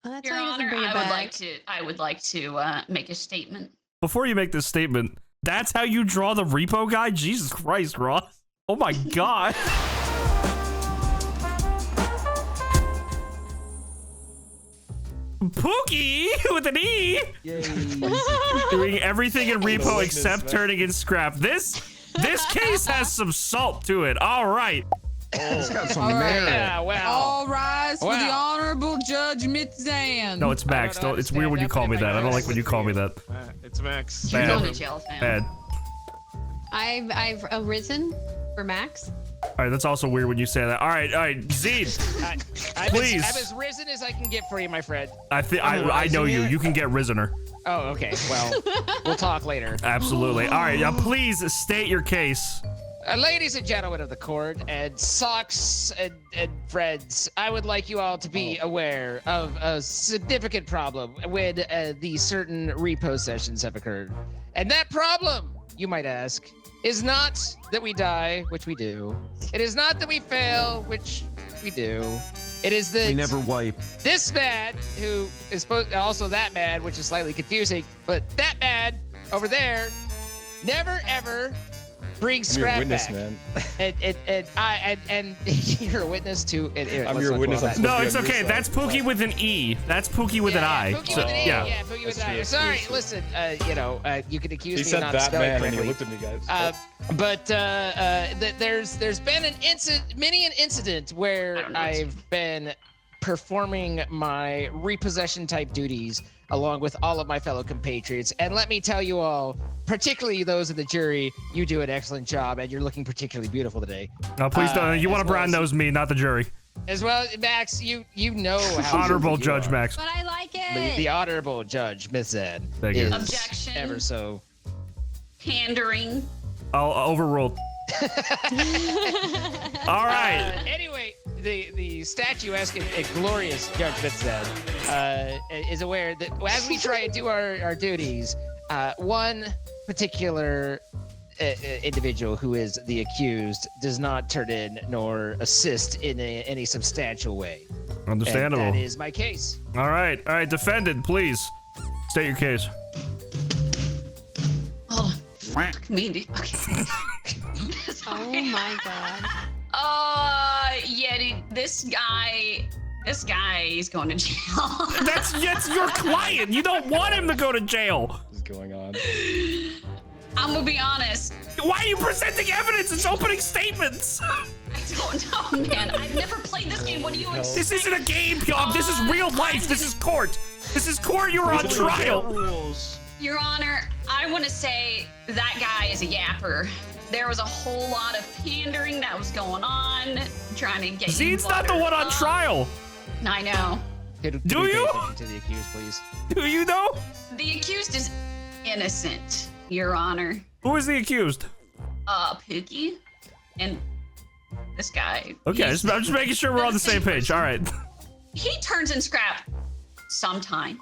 That's Your why he doesn't Honor, bring it I would like to make a statement. Before you make this statement, that's how you draw the repo guy? Jesus Christ, Ross. Oh my God. Pookie with an E. Yay. Doing everything in repo except turning in scrap. This case has some salt to it. All right. It's got some All right. merit. Yeah, wow. All rise for the Wow. Honorable Judge Mithzan. No, it's Max. I don't It's weird when you call me that. I don't like when you call me that. It's Max. You're Bad. going to jail, fam. Bad. I've arisen for Max. All right, that's also weird when you say that. All right, Zed. Please. I'm as risen as I can get for you, my friend. I know you. You can get risener. Oh, okay. Well, we'll talk later. Absolutely. All right, please state your case. Ladies and gentlemen of the court, and socks and friends, I would like you all to be aware of a significant problem when these certain repo sessions have occurred. And that problem, you might ask, is not that we die, which we do. It is not that we fail, which we do. It is that We never wipe. this man, who is also that man, which is slightly confusing, but that man over there never ever brings scrap back. Man. And you're a witness to it. I'm your witness. I'm No, supposed it's to be on okay. your That's side. Pookie with an E. That's Pookie with an I. Pookie So, with an E. yeah. Yeah, Pookie with an I. That's Sorry, true. listen. You can accuse He me of said not that spelling man, and he correctly. looked at me, guys. There's been an incident where I've been performing my repossession type duties along with all of my fellow compatriots, and let me tell you all, particularly those in the jury, you do an excellent job, and you're looking particularly beautiful today. No, please don't. You as want to brown well as- nose me, not the jury. As well, Max, you know how Honorable beautiful you Judge are. Max. But I like it. The honorable Judge Mithzan Thank you. is Objection. ever so. Pandering. I'll overrule. All right. Anyway, the statuesque and glorious Judge Mithzan is aware that as we try and do our duties, one particular individual who is the accused does not turn in nor assist in any substantial way. Understandable. And that is my case. All right. Defendant, please state your case. Oh, fuck me. Okay. Oh my God. Yeah, dude, this guy is going to jail. That's your client. You don't want him to go to jail. What is going on? I'm gonna be honest. Why are you presenting evidence? It's opening statements. I don't know, man. I've never played this game. What do you expect? This isn't a game, Pyong. This is real life. This is court. This is court. You're on trial. Your Honor, I want to say that guy is a yapper. There was a whole lot of pandering that was going on, trying to get Zed's not the one on trial. I know. Could Do we pay you? attention to the accused, please? Do you know? The accused is innocent, Your Honor. Who is the accused? Pookie and this guy. Okay, He's- I'm just making sure we're on the same page. All right. He turns in scrap sometimes.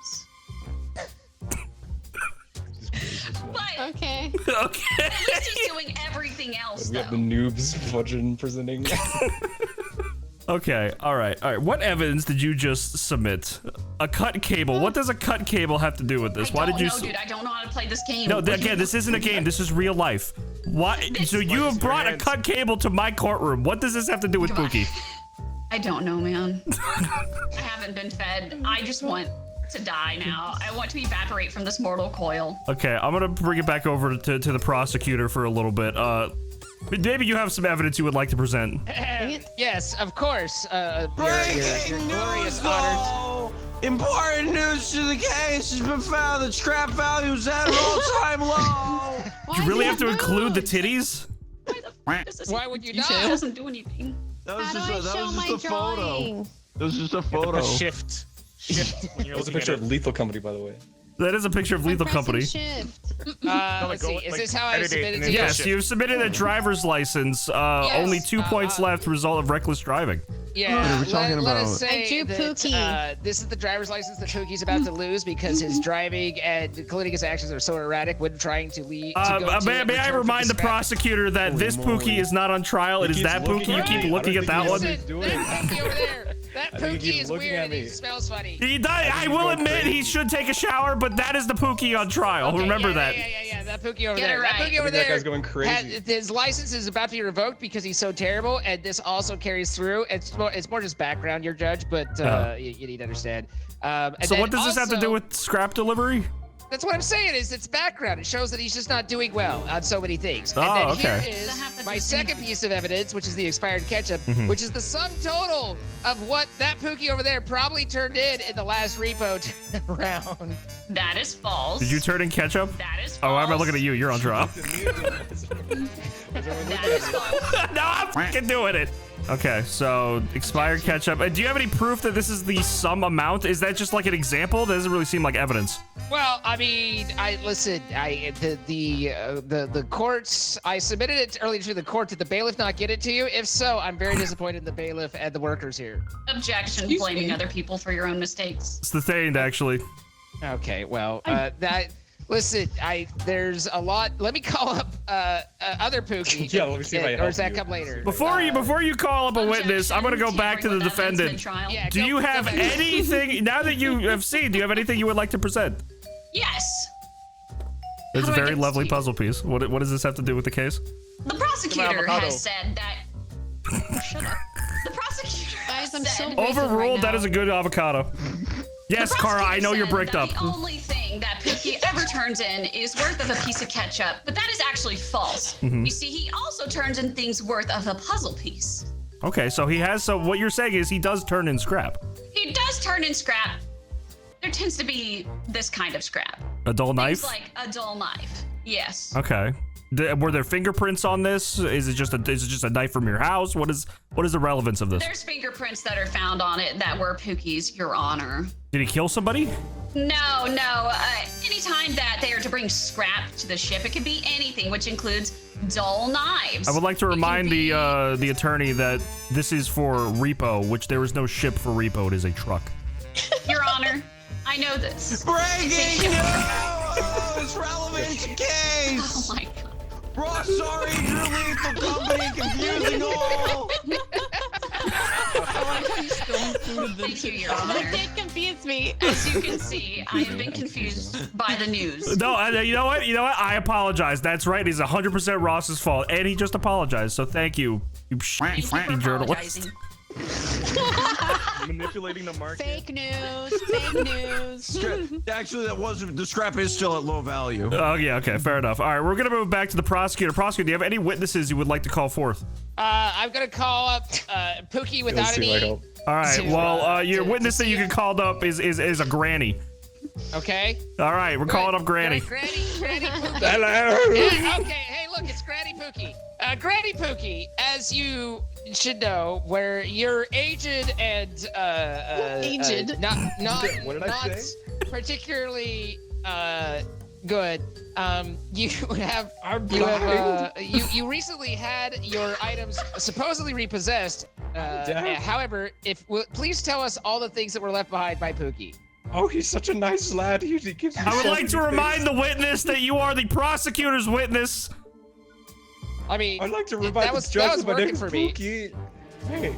But Okay. Okay. at least he's doing everything else, We have the though. noobs fudging presenting. Okay. All right. What evidence did you just submit? A cut cable. What does a cut cable have to do with this? I Why don't did you? know, dude. I don't know how to play this game. No, What do again, you- this isn't a game. This is real life. Why? So you have brought a cut cable to my courtroom. What does this have to do with Pookie? I don't know, man. I haven't been fed. I just want to die now. I want to evaporate from this mortal coil. Okay, I'm gonna bring it back over to the prosecutor for a little bit. Maybe you have some evidence you would like to present. Yes, of course. Your Breaking glorious news, honor. though! Important news to the case has been found that scrap value is at an all-time low. Do you really have to include the titties? Why the fuck does this Why would you It not? doesn't do anything. That was How do I just show a my photo. drawing? That was just a photo. Shift when you're That was a looking picture at of it. Lethal Company, by the way. That is a picture of Lethal Pressing Company. Shift. Let's see. go, Is like, this how I edit it submitted and to then you? Yes, you've submitted a driver's license. Only 2 points left. Result of reckless driving. Yeah, What are we talking let us about? say I drew that, Pookie. this is the driver's license that Pookie's about to lose because his driving and including his actions are so erratic when trying to lead. May I remind the prosecutor that this Pookie is not on trial. It is keeps that looking Pookie. You at keep me. looking I at don't that think one. he's That Pookie over there. That That I think he Pookie keeps is looking weird at and he me. smells funny. He does, I he's will going admit he crazy. should take a shower, but that is the Pookie on trial. Okay, Remember yeah, that. Yeah. That Pookie over Get there. it That right. Pookie over I think that there. guy's going crazy. His license is about to be revoked because he's so terrible, and this also carries through. It's more just background, your judge, but you need to understand. And So then what does this have to do also- with scrap delivery? That's what I'm saying. Is it's background. It shows that he's just not doing well on so many things. And Oh, then okay. here Does it have is to my do second anything? piece of evidence, which is the expired ketchup, Mm-hmm. which is the sum total of what that Pookie over there probably turned in the last repo round. That is false. Did you turn in ketchup? That is false. Oh, I'm not looking at you. You're on trial. That is false. No, I'm fucking doing it. Okay, so expired ketchup. Do you have any proof that this is the sum amount? Is that just like an example? That doesn't really seem like evidence. Well, I mean, the courts. I submitted it earlier to the court. Did the bailiff not get it to you? If so, I'm very disappointed in the bailiff and the workers here. Objection, Excuse blaming me. other people for your own mistakes. It's sustained, actually. Okay, well, listen, there's a lot. Let me call up other Pookie. Yeah, let me see if I Or does help that you. come later? Before you call up a witness, I'm gonna go back to the Objection, hearing defendant. evidence mid-trial. Yeah, Do you have back. anything now that you have seen? Do you have anything you would like to present? Yes. It's How a do I very get this lovely to you? puzzle piece. What does this have to do with the case? The prosecutor avocado. has said that. Shut up. The prosecutor Guys, has I'm so said. racist Overruled. right That now. is a good avocado. Yes, The Cara, I prosecutor know you're said bricked that up. The only thing that Pookie ever turns in is worth of a piece of ketchup, but that is actually false. Mm-hmm. You see, he also turns in things worth of a puzzle piece. Okay, so he has. So what you're saying is he does turn in scrap. He does turn in scrap. There tends to be this kind of scrap. A dull knife. Things like a dull knife. Yes. Okay. Were there fingerprints on this? Is it just a knife from your house? What is the relevance of this? There's fingerprints that are found on it that were Pookie's, Your Honor. Did he kill somebody? No. Anytime that they are to bring scrap to the ship, it could be anything, which includes dull knives. I would like to It can remind be- the attorney that this is for repo, which there is no ship for repo. It is a truck. Your Honor, I know this. Breaking news! It's relevant case! Oh my God. Raw sorry, Drew Lethal Company, confusing all! Thank you, Your Honor. That did confuse me. As you can see, I have been confused by the news. No, you know what? I apologize. That's right. It's 100% Ross's fault, and he just apologized. So thank you, you Thank you for shitty journalist. apologizing. Manipulating the market. Fake news. Fake news. Actually, that wasn't. The scrap is still at low value. Oh yeah, okay, fair enough. All right, we're gonna move back to the prosecutor. Prosecutor, do you have any witnesses you would like to call forth? I'm gonna call up Pookie without Let's see, any. I hope. All right. To, Well, your to witness that you see can her. call up is a granny. Okay. All right, we're calling up Granny. Granny Pookie. Hello. Yeah, okay, hey, look, it's Granny Pookie. Granny Pookie, as you should know, where you're aged and Aged? not What did I not say? particularly good. You have I'm you have blind. you recently had your items supposedly repossessed. deaf. However, please tell us all the things that were left behind by Pookie. Oh, he's such a nice lad. He gives me I would so like to many remind things. the witness that you are the prosecutor's witness. I mean, I'd like to that remind was- the judge that was my name working is for me. Pookie. Hey,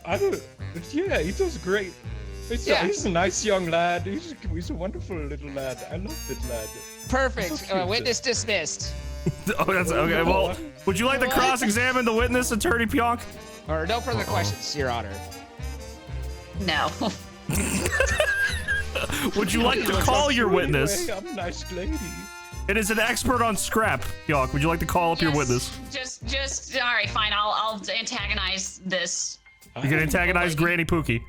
I don't. Yeah, he does great. He's a nice young lad. He's a wonderful little lad. I love that lad. Perfect. So cute. Witness dismissed. Oh, that's okay. Well, would you like to cross-examine the witness, Attorney Pionk? Or no further questions, Your Honor. No. Would you like to call your witness? Anyway, I'm a nice lady. It is an expert on scrap, Pionk. Would you like to call up your Yes, witness? Just all right, fine. I'll antagonize this. You can antagonize Granny Pookie.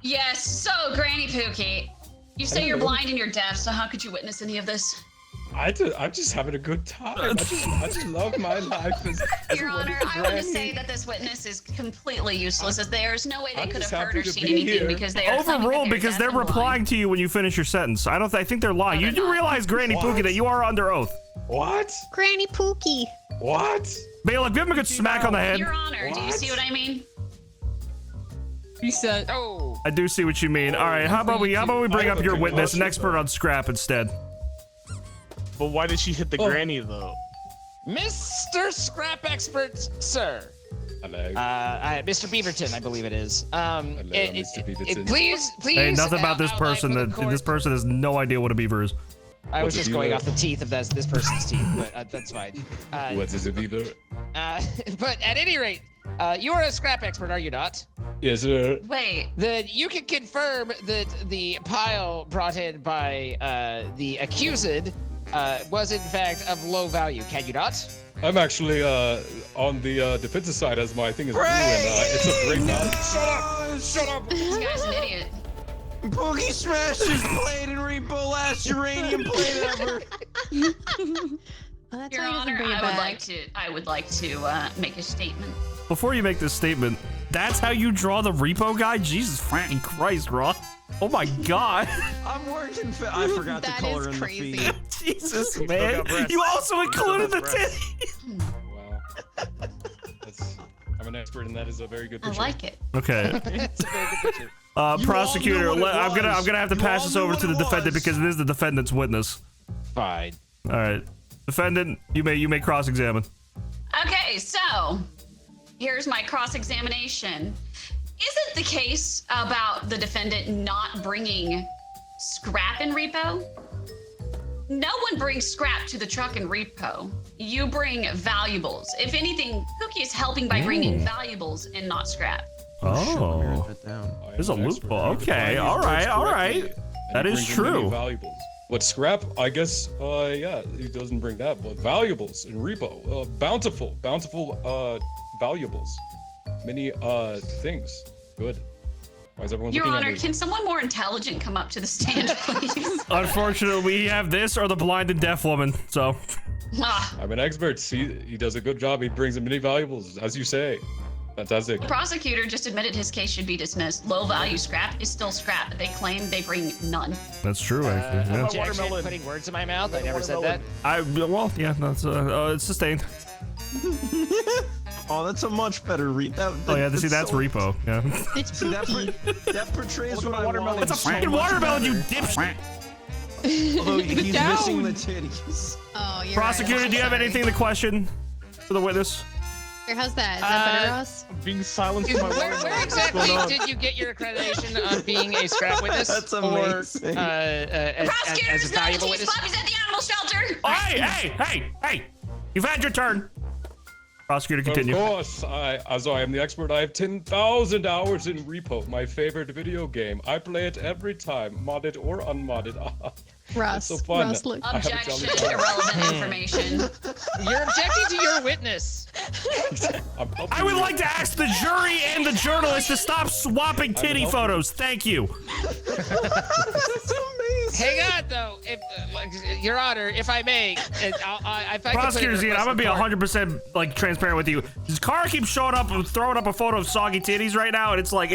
Yes. So, Granny Pookie, you say you're blind and you're deaf. So how could you witness any of this? I'm just having a good time. I just love my life. As Your a Honor, wonderful I want to granny. say that this witness is completely useless. As there's no way they I'm could have just heard or happy to seen be anything here. because they are claiming that Overruled because deaf they're and blind. replying to you when you finish your sentence. I think they're lying. No, You they're do not. realize, Granny What? Pookie, that you are under oath. What? Granny Pookie. What? Bailiff, give him a good smack on the head. Your Honor, do you What? see what I mean? He said, Oh. I do see what you mean. All right, how about we bring I up have your a witness, an concussion, expert though. on scrap instead. But why did she hit the Oh. granny though? Mr. Scrap Expert, sir. Hello. Mr. Beaverton, I believe it is. Mr. Beaverton. Please. Hey, nothing about this outline person. for the That court- this person has no idea what a beaver is. I was What just did going you- off the teeth of this person's teeth, but that's fine. What is a beaver? But at any rate, you are a scrap expert, are you not? Yes, sir. Wait, Then you can confirm that the pile brought in by the accused was in fact of low value, can you not? I'm actually on the defensive side as my thing is blue, and it's a great value. Shut up! Shut up! this guy's an idiot. Pookie smashed his plate and Repo last uranium plate ever. Well, that's Your why he doesn't Honor, bring it I would back. like to make a statement. Before you make this statement, that's how you draw the repo guy? Jesus fucking Christ, Ross. Oh my God. I'm working. I forgot the That color is in crazy. the feed. Jesus, man. got breasts. You also included the Still got titty. Wow. I'm an expert, and that is a very good I picture. like it. Okay. It's a very good picture. You Prosecutor, all knew what it I'm was. gonna have to You pass all this knew over what to the it defendant was. because it is the defendant's witness. Fine. All right, defendant, you may cross-examine. Okay, so here's my cross-examination. Is it the case about the defendant not bringing scrap in repo? No one brings scrap to the truck in repo. You bring valuables. If anything, Cookie is helping by bringing valuables and not scrap. Oh, I there's am a an expert. loophole. I Okay, define all these right, words all correctly, right. and That he is brings in many true. Valuables. What scrap? I guess. Yeah, he doesn't bring that. But valuables in repo. Bountiful, valuables. Many things. Good. Why is everyone Your looking Honor, at me? can someone more intelligent come up to the stand, please? Unfortunately, we have this or the blind and deaf woman. So, Ah, I'm an expert. See, he does a good job. He brings in many valuables, as you say. Fantastic. the prosecutor just admitted his case should be dismissed. Low value scrap is still scrap. They claim they bring none. that's true, actually. Yeah. Objection, watermelon? putting words in my mouth. I never said that. Watermelon. Yeah, that's it's sustained. Oh, that's a much better read. Oh yeah, see, that's repo. Yeah. See, that portrays what I watermelon. wanted. It's a fucking watermelon, you dipshit. Although he's down. missing the titties. Oh, you're Prosecutor, right. do you have Sorry. anything to question for the witness? Here, how's that? Is that better, Ross? Being silenced by Where watermelon. where What's going exactly on? did you get your accreditation on being a scrap witness? That's Or amazing. The prosecutor as a is not a valuable tease witness? puppies at the animal shelter. Oh, hey! You've had your turn. Prosecutor, continue. Of course, as I am the expert, I have 10,000 hours in Repo, my favorite video game. I play it every time, modded or unmodded. Russ, so fun. Russ, look. I have a Objection, jolly time. irrelevant information. You're objecting to your witness. I'm helping I would you. like to ask the jury and the journalist to stop swapping titty helping. photos. Thank you. That's amazing. Hang on, though, if, Your Honor, if I may, if I could put in a Prosecutor Zian, I'm request gonna be for court. 100% like transparent with you. This car keeps showing up and throwing up a photo of soggy titties right now, and it's like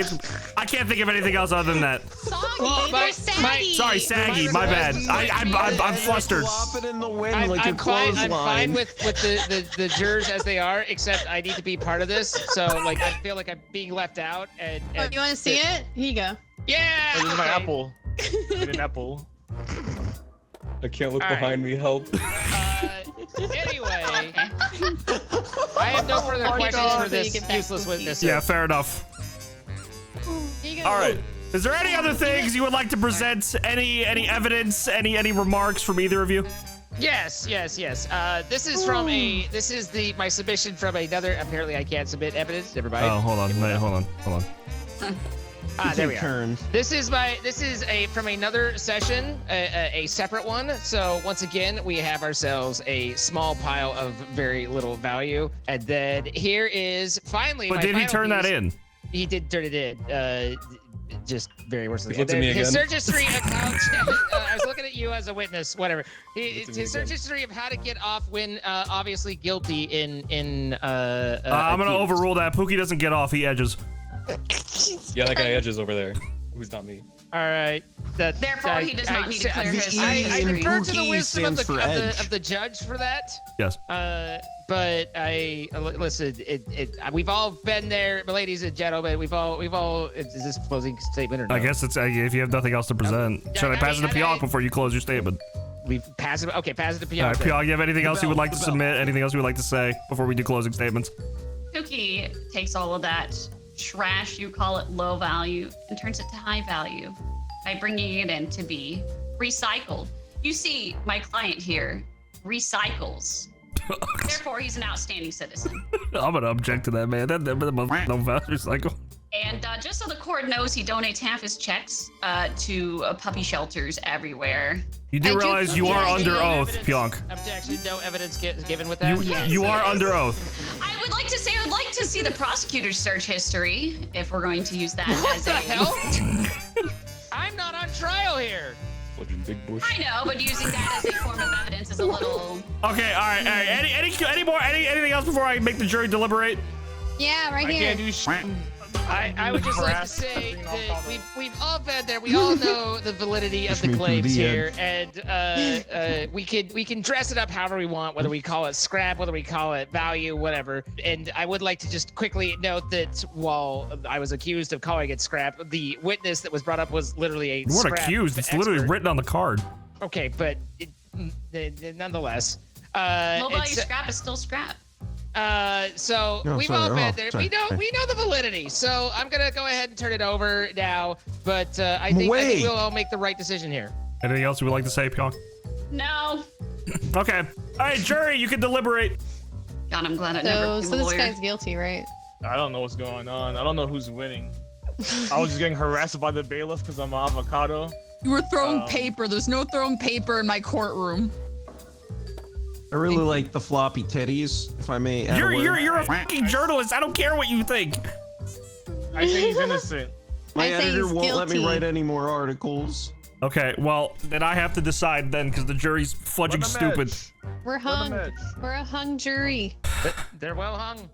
I can't think of anything else other than that. Soggy, Well, they're my- saggy. Sorry, saggy. My bad. I'm flustered. Flop it in the wind like a I'm fine clothesline. with the jurors as they are, except I need to be part of this. So, like, I feel like I'm being left out. And Oh, you want to see it? Here you go. Yeah. This is my okay. apple. Get an apple. I can't look All right. behind me, help. Anyway, I have no further questions God. for So you this get that useless cookie. witness. Yeah, fair enough. Here you go. All right. Is there any other things you would like to present? Any evidence? Any remarks from either of you? Yes. This is from my submission from another. Apparently, I can't submit evidence. Never mind. Oh, hold on. Wait, hold on. There we are. Turn. This is from another session, a separate one. So once again, we have ourselves a small pile of very little value, and then here is finally. But my did he final turn that piece. in? He did turn it in. Just very worse. Look at me His again. search history account. I was looking at you as a witness. Whatever. His search again. history of how to get off when obviously guilty in. I'm gonna accused. overrule that. Pookie doesn't get off. He edges. Yeah, that guy edges over there. Who's not me. All right. Therefore, he does not need to clear his I history. defer to the Pookie wisdom of stands for edge. the judge for that. Yes. But listen. We've all been there, ladies and gentlemen. We've all. Is this a closing statement or no? I guess it's if you have nothing else to present. Yeah, Should I I pass it mean, to Pionk I- before you close your statement? We pass it. Okay, pass it to All right, Pionk. Pionk, you have anything else you would like to the bell. submit? Anything else you would like to say before we do closing statements? Cookie takes all of that trash, you call it low value, and turns it to high value by bringing it in to be recycled. You see, my client here recycles. Therefore, he's an outstanding citizen. I'm gonna object to that, man. That motherfucker don't value recycle. And just so the court knows, he donates half his checks to puppy shelters everywhere. You do realize you are under oath, Pionk. Objection, no evidence given with that. You are under oath. I would like to say I'd like to see the prosecutor's search history, if we're going to use that What as the a... hell? I'm not on trial here. Fudging big bush. I know, but using that as a form of evidence is a little... Okay, all right. Anything else before I make the jury deliberate? Yeah, right I here. can't do shit. I would just like to say that we've all been there. We all know the validity of the claims here, and we can dress it up however we want, whether we call it scrap, whether we call it value, whatever. And I would like to just quickly note that while I was accused of calling it scrap, the witness that was brought up was literally a You weren't scrap accused. It's literally expert. written on the card. Okay, but nonetheless. Low value it's- scrap is still scrap. So No, we've sorry. all been Oh, there. sorry. We know the validity. So I'm gonna go ahead and turn it over now. But I think Wait. we'll all make the right decision here. Anything else you would like to say, Pionk? No. Okay. All right, jury, you can deliberate. God, I'm glad I never So became a this lawyer. guy's guilty, right? I don't know what's going on. I don't know who's winning. I was just getting harassed by the bailiff because I'm an avocado. You were throwing Um, paper. There's no throwing paper in my courtroom. I really like the floppy titties, if I may add a word. You're a fucking journalist. I don't care what you think. I say he's innocent. My I say editor he's won't let me guilty. write any more articles. Okay, well, then I have to decide then because the jury's fudging stupid. We're hung. We're a hung jury. They're well hung.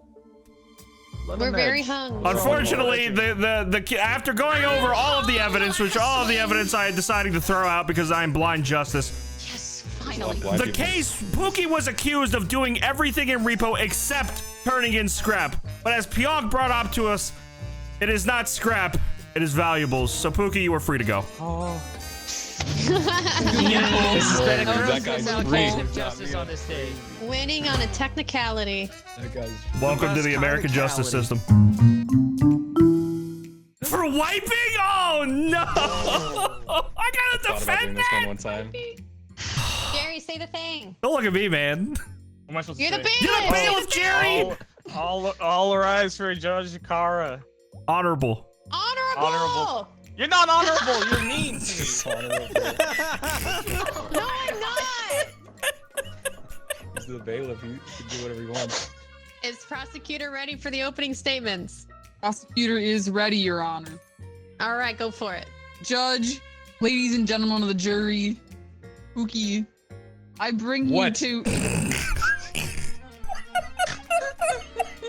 We're very hung. Unfortunately, the after going over all of the evidence, which all of the evidence I decided to throw out because I'm blind justice, Yes, finally. the case, 𝗶𝗁𝗵 was accused of doing everything in repo except turning in scrap. But as Pionk brought up to us, it is not scrap, it is valuables. So 𝗶𝗁𝗵, you are free to go. This has been a That gross guy's allocation great. of justice on this stage. Winning on a technicality. That guy's Welcome to the best American justice technicality. system. For wiping? Oh no! I gotta thought about doing defend this that. one time. Jerry, say the thing. Don't look at me, man. What am I supposed You're to the say? You're the bailiff. bailiff, Jerry. All rise for Judge Kara. Honorable. Honorable. You're not honorable. You're mean to me. No, I'm not. He's the bailiff. He can do whatever he wants. Is prosecutor ready for the opening statements? Prosecutor is ready, Your Honor. All right, go for it. Judge, ladies and gentlemen of the jury, 𝗶𝗁𝗵, I bring What? you to.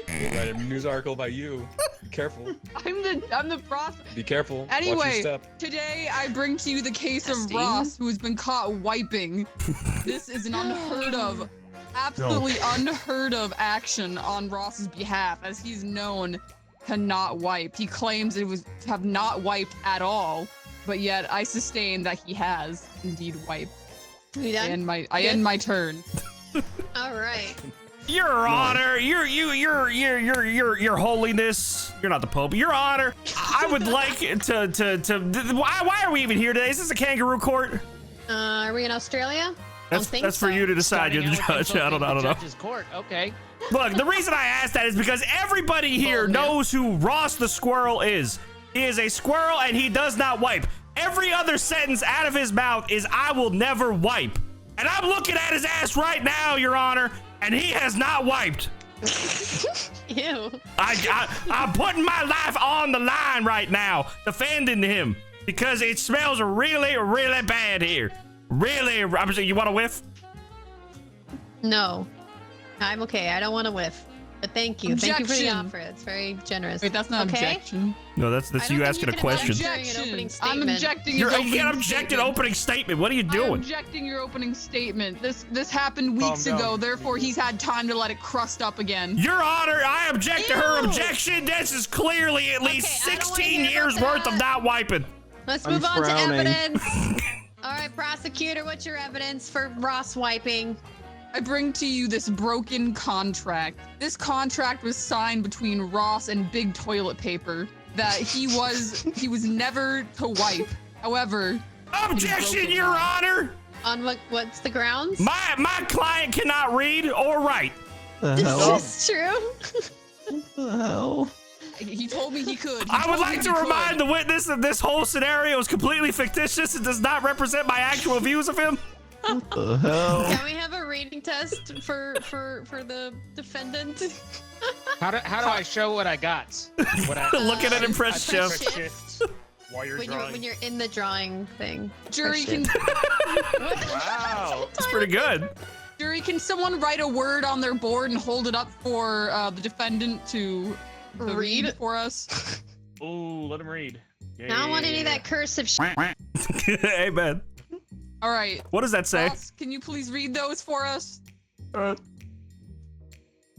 Write a news article about you. Be careful. I'm the prosecutor. Be careful. Watch Anyway, your step. today I bring to you the case of Testing. Ross, who has been caught wiping. This is an unheard of, absolutely unheard of action on Ross's behalf, as he's known to not wipe. He claims it was to have not wiped at all, but yet I sustain that he has indeed wiped. You done? I end my turn. All right. Your Honor, your holiness. You're not the Pope. Your Honor, I would like to. Why are we even here today? Is this a kangaroo court? Are we in Australia? That's for you to decide. You're the judge. I don't know. Judge's court. Okay. Look, the reason I asked that is because everybody here knows who Ross the squirrel is. He is a squirrel and he does not wipe. Every other sentence out of his mouth is "I will never wipe." And I'm looking at his ass right now, Your Honor, and he has not wiped. Ew. I'm putting my life on the line right now, defending him, because it smells really, really bad here. Really, you want to whiff? No. I'm okay. I don't want to whiff. But thank you. Thank you for the Objection. offer. That's very generous. Wait, that's not okay? objection. No, that's I don't you think asking you a can question. object during an opening I'm statement. objecting. You his can't opening object an statement. opening statement. What are you I'm doing? objecting your opening statement. This happened weeks Calm down. ago, therefore he's had time to let it crust up again. Your Honor, I object to her Ew. objection. This is clearly at least Okay, I don't wanna 16 hear years about worth of that. not wiping. Let's I'm move on to frowning. evidence. All right, prosecutor, what's your evidence for Ross wiping? I bring to you this broken contract. This contract was signed between Ross and Big Toilet Paper that he was never to wipe. However, Objection, Your Honor! On what's the grounds? My client cannot read or write. The Is hell? this true? What the hell? he told me he could. I would like to remind the witness that this whole scenario is completely fictitious and does not represent my actual views of him. What the hell? Can we have a reading test for the defendant? How do I show what I got? What I, Look at an impressed press chef. shift While you're when drawing. you're in the drawing thing. Jury can Wow. It's pretty good. can someone write a word on their board and hold it up for the defendant to read for us? Ooh, let him read. I don't want any of that cursive shit. Hey, man. All right. What does that say? Ross, can you please read those for us?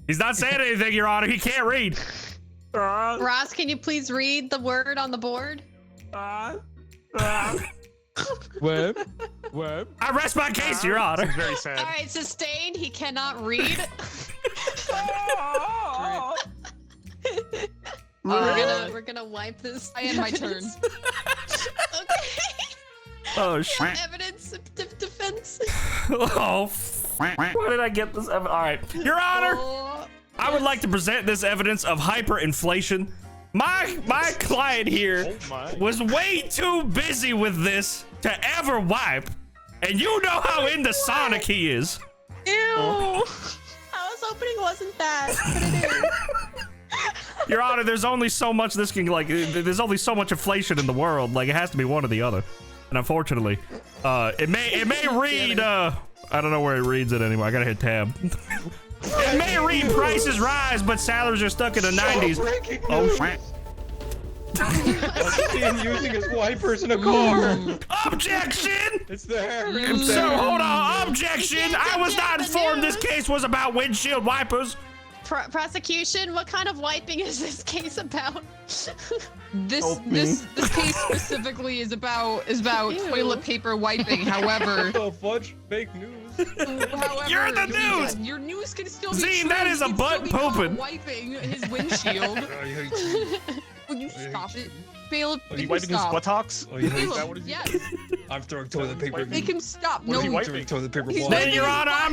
He's not saying anything, Your Honor. He can't read. Ross, can you please read the word on the board? Web. I rest my case, Your Honor. This is very sad. All right, sustained. He cannot read. We're gonna wipe this. I end my turn. Okay. Oh, shit. Evidence of defense. Oh, where did I get this? All right. Your Honor, I would like to present this evidence of hyperinflation. My client here Oh my. was way too busy with this to ever wipe. And you know how into Sonic he is. Ew. I was hoping it wasn't that, but it is. Your Honor, there's only so much this can, like, there's only so much inflation in the world. Like, it has to be one or the other. And unfortunately, it may read, I don't know where it reads it anymore. I gotta hit tab. It may read prices rise, but salaries are stuck in the 90s. Oh, shit. I'm seeing using his wipers in a car. Objection! It's there. So, hold on. Objection! I was not informed this case was about windshield wipers. Prosecution, what kind of wiping is this case about? This case specifically is about Ew. toilet paper wiping. However, Oh, fudge. Fake news. You're the news! Your news can still be Zine, true. that is He a can butt still be caught pooping. wiping his windshield. Will you stop it? Bailiff, Is make he him wiping his stop. buttocks? Oh, yeah. Is that what he's Yes, I'm throwing toilet paper. make him stop. What is he No, wiping? Throwing toilet paper. He's block. Then, Your Honor, I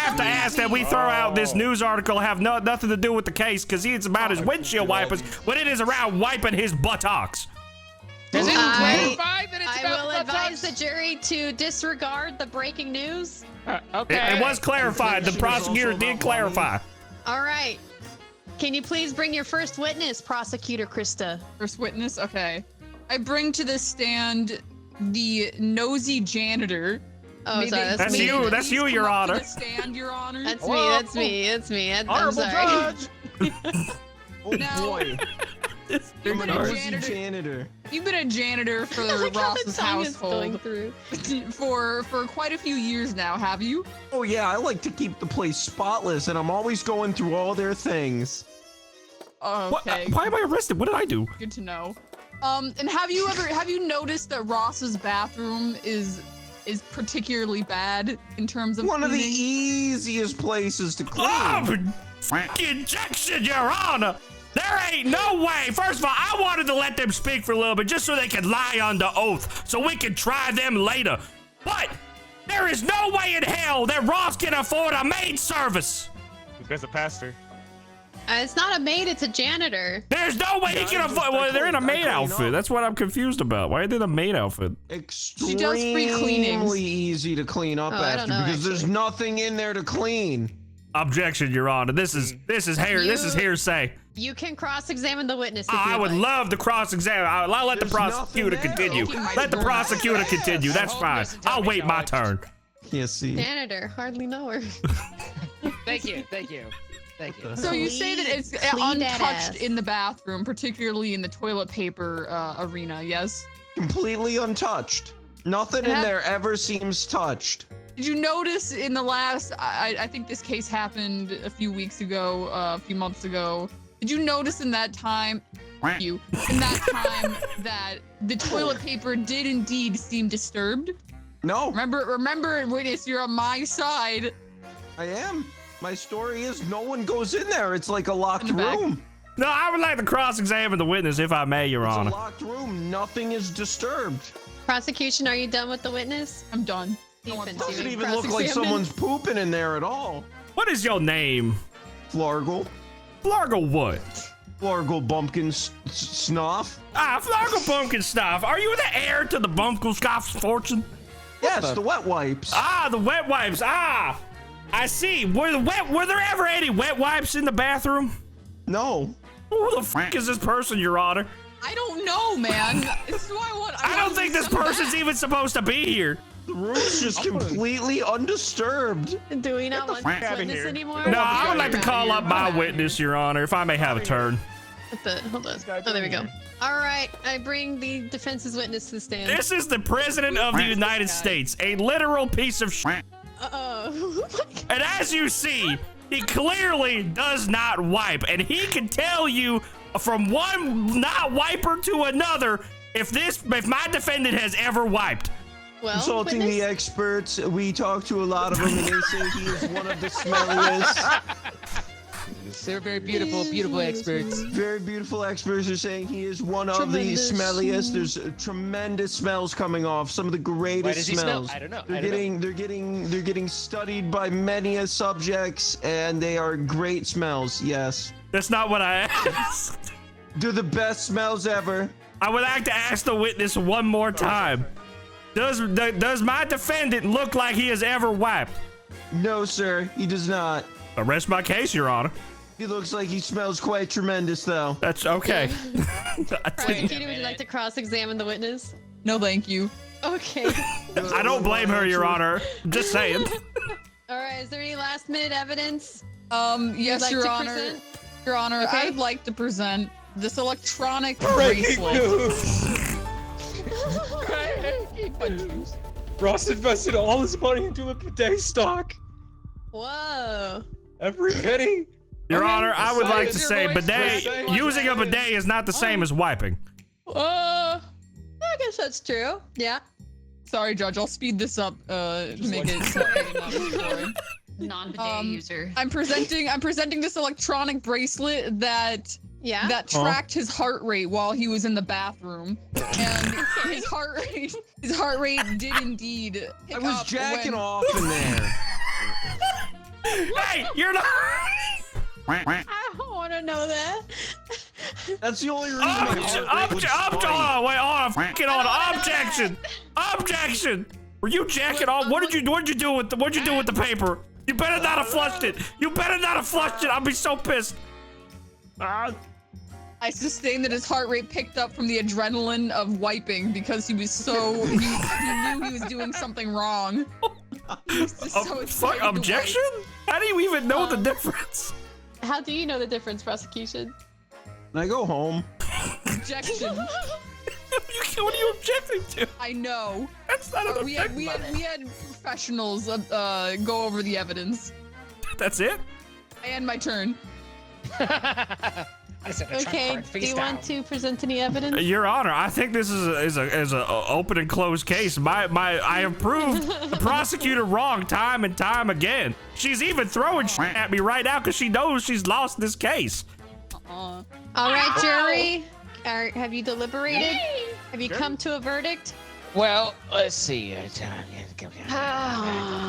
have to ask that we throw out this news article have nothing to do with the case because it's about his windshield wipers when it is around wiping his buttocks. Does it I- clarify that it's I about will the advise the buttocks? jury to disregard the breaking news. Okay. It was clarified. The prosecutor did clarify. All right. Can you please bring your first witness, Prosecutor Krista? First witness. Okay, I bring to the stand the nosy janitor. Oh, May sorry, they That's please you. That's you, come Your up to Honor. the stand, Your Honor. That's Whoa. me. That's me. That's me. I'm Honorable sorry. judge. Oh Now- boy. You've I'm a been a nosy janitor. janitor. You've been a janitor for I like how the Ross's song is going household through. for quite a few years now, have you? Oh yeah, I like to keep the place spotless, and I'm always going through all their things. What? Okay, Why am I arrested? What did I do? good to know. And have you noticed that Ross's bathroom is particularly bad in terms of One of the cleaning? easiest places to clean. Objection, Your Honor. There ain't no way. First of all, I wanted to let them speak for a little bit just so they could lie under oath so we could try them later. But there is no way in hell that Ross can afford a maid service. There's a pastor. It's not a maid, it's a janitor. There's no way he can afford. Well, they're in a maid outfit. That's what I'm confused about. Why are they in a maid outfit? She does free cleanings. Extremely easy to clean up Oh, I don't after know, because there's actually. nothing in there to clean. Objection, Your Honor. This is hearsay. You can cross-examine the witness if I you'd would like. love to cross-examine. I'll let the There's prosecutor nothing there. continue. Okay, Let the my prosecutor turn. continue. That's hope fine. this is how I'll we wait my dodged. turn. Yeah, see. Janitor, hardly know her. Thank you. So you say that it's Clean that untouched ass. in the bathroom, particularly in the toilet paper arena, yes? Completely untouched. Nothing in Have- there ever seems touched. Did you notice in the last, I think this case happened a few weeks ago, a few months ago. Did you notice in that time, that the toilet paper did indeed seem disturbed? No, Remember, witness, you're on my side. I am. My story is no one goes in there. It's like a locked In the back. room. No, I would like to cross-examine the witness, if I may, Your It's Honor. a locked room. Nothing is disturbed. Prosecution, are you done with the witness? I'm done. Defense, It doesn't you even look like cross-examine? someone's pooping in there at all. What is your name? Flargle. Flargle what? Flargle Bumpkin Snuff. Ah, Flargle Bumpkin Stuff. Are you the heir to the Bumpkin Scoff's fortune? Yes, the wet wipes. Ah, the wet wipes. Ah, I see. Were there ever any wet wipes in the bathroom? No. Who the fuck is this person, Your Honor? I don't know, man. This is why I don't think this person's even supposed to be here. The room's just completely undisturbed. Do we not want this outta witness here. anymore? No, I would like to call up my witness, Your Honor, if I may have a turn. Hold on. Oh, there we go. All right, I bring the defense's witness to the stand. This is the President of the United States, a literal piece of shit. Uh-oh. And as you see, he clearly does not wipe, and he can tell you from one not wiper to another if my defendant has ever wiped. Well, Consulting the witness? experts, we talked to a lot of them, and they say he is one of the smelliest. They're very beautiful, beautiful experts. Very beautiful experts are saying he is one of the Tremendous. smelliest. There's tremendous smells coming off. Some of the greatest Why does he smell? smells. I don't know. They're getting studied by many a subjects, and they are great smells. Yes, That's not what I asked. they're the best smells ever. I would like to ask the witness one more time. Does my defendant look like he has ever wiped? No, sir, he does not. Arrest my case, Your Honor. He looks like he smells quite tremendous, though. That's okay. Prosecutor, would you like to cross-examine the witness? No, thank you. Okay. I don't blame her, Your Honor. Just saying. All right, is there any last-minute evidence? Yes, like Your to Honor. present? Your Honor, Okay. I'd like to present this electronic Breaking bracelet. news! Ross invested all his money into a bidet stock. Whoa. Every penny. Your Honor, I would like to Silence say your voice, bidet, please. using a bidet is not the same as wiping. I guess that's true. Yeah. Sorry, Judge. I'll speed this up to make it not boring. Non-bidet user. I'm presenting this electronic bracelet that Yeah. tracked his heart rate while he was in the bathroom, and his heart rate did indeed pick I was up jacking when- off in there. Hey, you're not. I don't want to know that. That's the only reason. my heart rate would spike. Objection! Objection! Were you jacking off? What'd you do with the paper? You better not have flushed it. You better not have flushed it. I'll be so pissed. I sustained that his heart rate picked up from the adrenaline of wiping because he was so he knew he was doing something wrong. He was just so excited to Objection? How do you even know the difference? How do you know the difference, prosecution? And I go home. wipe. Objection. What are you objecting to? I know. That's not an We had objection. professionals go over the evidence. That's it? And my turn. I said a trump Okay. card, Do face you down. want to present any evidence? Your Honor, I think this is a open and closed case. I have proved the prosecutor wrong time and time again. She's even throwing shit at me right now because she knows she's lost this case. All right, jury. Have you deliberated? Have you come to a verdict? Well, let's see.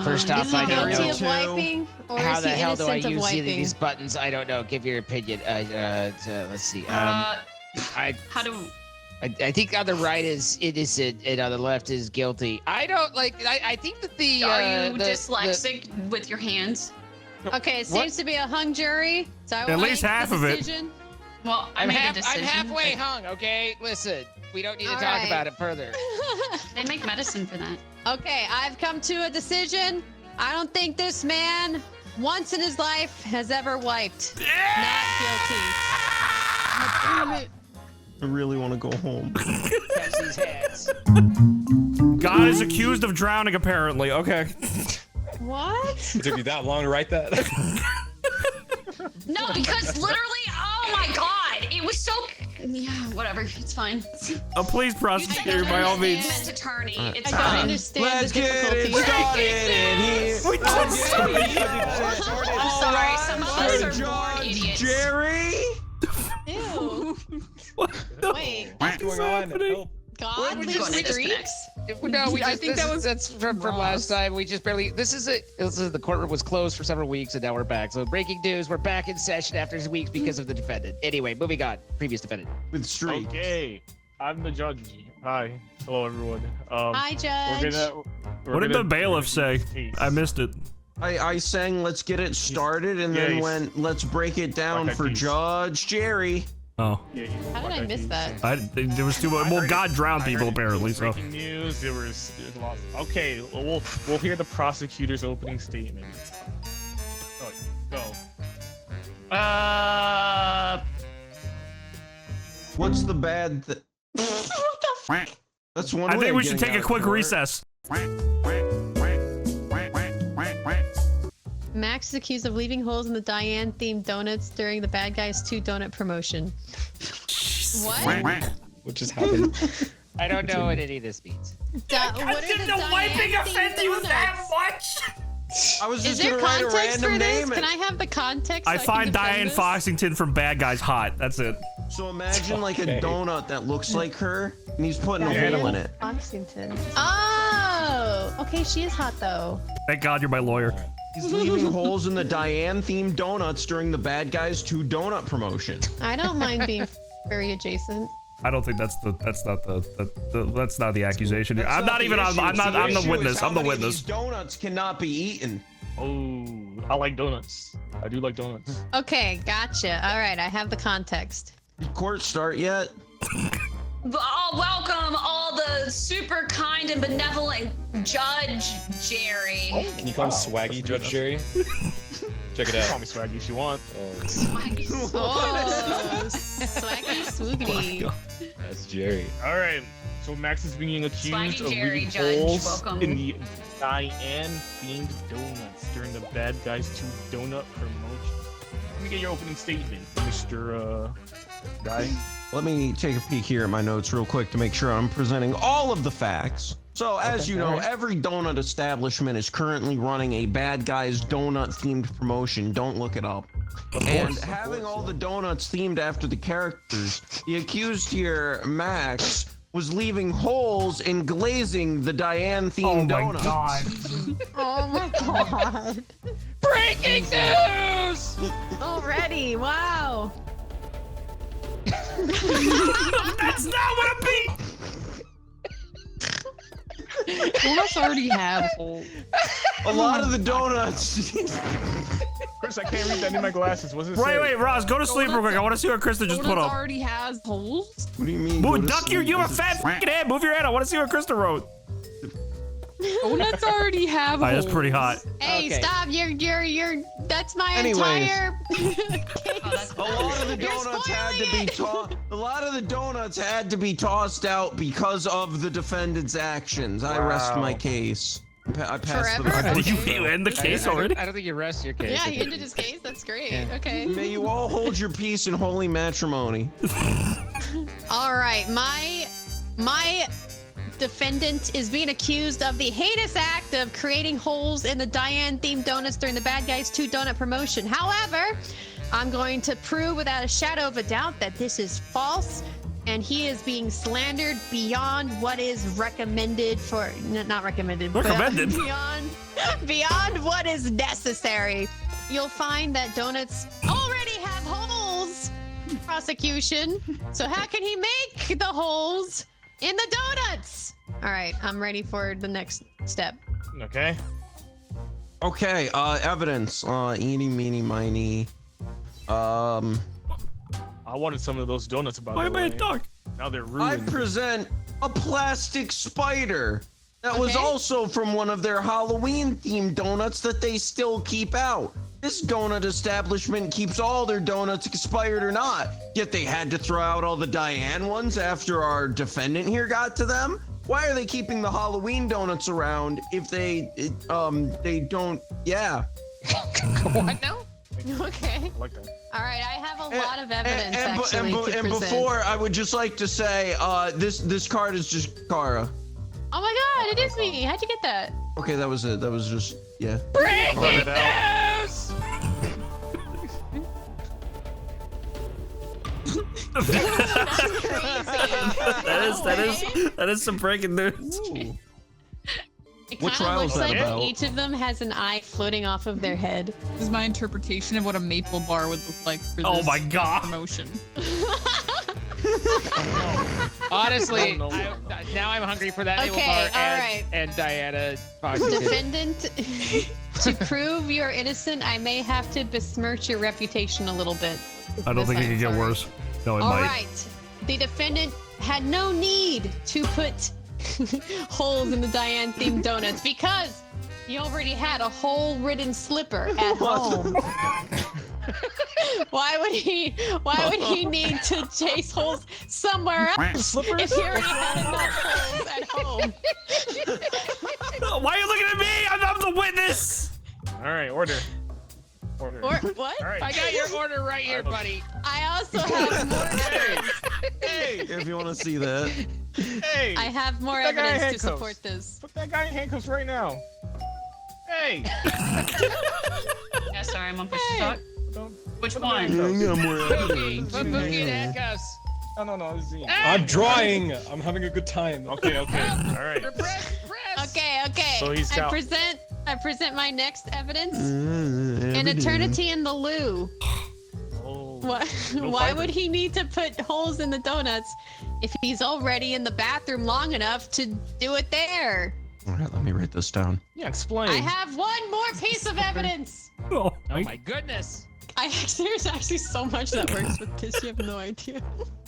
First off, Is he I don't guilty know. of wiping, or How is the he hell do I innocent of use wiping? these buttons? I don't know. Give your opinion. Let's see. How do I think on the right is innocent and on the left is guilty. I don't like. I think that the. are you the- dyslexic with your hands? Okay, it What? seems to be a hung jury. So I will At least make half the of it. decision. Well, I I'm made a I'm decision. halfway hung. Okay, listen. We don't need to All talk right. about it further. They make medicine for that. Okay, I've come to a decision. I don't think this man, once in his life, has ever wiped. Not guilty. I really want to go home. Catch these hands. God is accused of drowning, apparently. Okay. What? It took you that long to write that? No, because literally, oh my god, it was so Yeah, whatever. It's fine. Please prosecute by all means. Defense attorney. It's I don't fine. understand Let's the get it difficulty. started here. We just started. I'm sorry. Some of us are born Judge idiots. Jerry. Ew. What the Wait, What's going on? Help. God We're leaves going to streaks? disconnect. No, we I just, think this that is- was that's from last time. We just barely. This is the courtroom was closed for several weeks, and now we're back. So breaking news: we're back in session after weeks because of the defendant. Anyway, moving on. Previous defendant. With streak. Okay, I'm the judge. Hi, hello everyone. Hi, Judge. What did the bailiff say? I missed it. I sang "Let's get it started" and then Yes. went "Let's break it down" Black Eyed for Peas. Judge Jerry. Oh, How did I miss that? there was too much. Well, God drowned people apparently. So Breaking news. There's lots. Okay, we'll hear the prosecutor's opening statement. Go. What's the bad thing? That's one I way think of we should getting take a out of quick court. recess. Max is accused of leaving holes in the Diane-themed donuts during the Bad Guys 2 donut promotion. What? What just happened? I don't know what any of this means. What are the Diane-themed donuts? much? I was Is just there gonna write a context random for this? name. Can I have the context? I so find can defend Diane this? Foxington from Bad Guys hot. That's it. So imagine like a Okay. donut that looks like her, and he's putting a Diane hole in it. Foxington. Oh, okay, she is hot though. Thank God you're my lawyer. He's leaving holes in the Diane-themed donuts during the Bad Guys 2 donut promotion. I don't mind being very adjacent. I don't think that's not the accusation. That's I'm not even. the issue. I'm The the issue is witness. how I'm the many of witness. these donuts cannot be eaten. Oh, I like donuts. I do like donuts. Okay, gotcha. All right, I have the context. Did court start yet? Welcome all the super kind and benevolent Judge Jerry. Can you call him Swaggy Judge Jerry? Check it Call out. me Swaggy if you want. Oh, swaggy swoogity. That's Jerry. All right. So Max is being accused Swaggy of Jerry, leaving Judge, holes welcome. in the Diane-themed donuts during the Bad Guys 2 donut promotion. Let me get your opening statement, Mr. Guy. Let me take a peek here at my notes real quick to make sure I'm presenting all of the facts. So, as you know, every donut establishment is currently running a Bad Guys donut-themed promotion. Don't look it up. And having all the donuts themed after the characters, the accused here, Max, was leaving holes in glazing the Diane-themed donuts. Oh my god. Breaking news! Already, wow. That's not what I'm being. Donuts already have holes. A lot of the donuts. Chris, I can't read that in my glasses. What's it say? Wait, Ross, go to sleep real quick. I want to see what Krista just put Donuts up. already has holes. What do you mean? Move, duck you have a fat fucking head. Move your head. I want to see what Krista wrote. Donuts already have All right, holes. that's pretty hot. Hey, Okay. stop! You're. That's my Anyways. entire. A lot of the You're donuts had to spoiling be tossed. A lot of the donuts had to be tossed out because of the defendant's actions. I rest my case. I passed the Forever? Did you end the case already? I don't think you rest your case. Yeah, he ended his case. That's great. Yeah. Okay. May you all hold your peace in holy matrimony. All right, my defendant is being accused of the heinous act of creating holes in the Diane-themed donuts during the Bad Guys 2 donut promotion. However, I'm going to prove without a shadow of a doubt that this is false, and he is being slandered beyond what is recommended for, not recommended, but Recommended? beyond what is necessary. You'll find that donuts already have holes, prosecution. So how can he make the holes in the donuts? All right, I'm ready for the next step. Okay. Okay, evidence. Eeny, meeny, miny. I wanted some of those donuts, by Why the am I a way. dog? Now they're I ruined. present a plastic spider that was Okay. also from one of their Halloween-themed donuts that they still keep out. This donut establishment keeps all their donuts, expired or not. Yet they had to throw out all the Diane ones after our defendant here got to them. Why are they keeping the Halloween donuts around if they don't? Yeah. What now? Okay. I like that. All right, I have a lot of evidence actually to and present. before, I would just like to say, this card is just Kara. Oh my God, it is me. How'd you get that? Okay, that was it. That was just yeah. Breaking Run it out. news! That is some breaking news. It What kind of trial looks is that like about? each of them has an eye floating off of their head. This is my interpretation of what a maple bar would look like for Oh this my God. promotion. Honestly, No. now I'm hungry for that Okay, maple bar all right. and Diana. Foxy. Defendant, to prove you're innocent, I may have to besmirch your reputation a little bit. I don't think it I'm could get sorry. worse. No, it All might. right. The defendant had no need to put holes in the Diane themed donuts because he already had a hole-ridden slipper at home. Why would he need to chase holes somewhere else if he already had enough holes at home? Why are you looking at me? I'm the witness. All right, order. Order. Or what? All right. I got your order right here, buddy. I also have more evidence. Hey, If you want to see that. hey. I have more Put that guy in evidence to handcuffs. support this. Put that guy in handcuffs right now. Hey. Yeah, sorry, I'm on push to Hey. talk. Don't. Which Put him in one? handcuffs. Pookie, put Pookie in handcuffs. No, this is Zine. I'm drawing. I'm having a good time. Okay. All right. Press. Okay. So he's I out. present my next evidence. An eternity in the loo. Oh. What? No Why fiber. would he need to put holes in the donuts if he's already in the bathroom long enough to do it there? All right, let me write this down. Yeah, explain. I have one more piece of evidence. Oh, Oh my goodness. There's actually so much that works with this. You have no idea.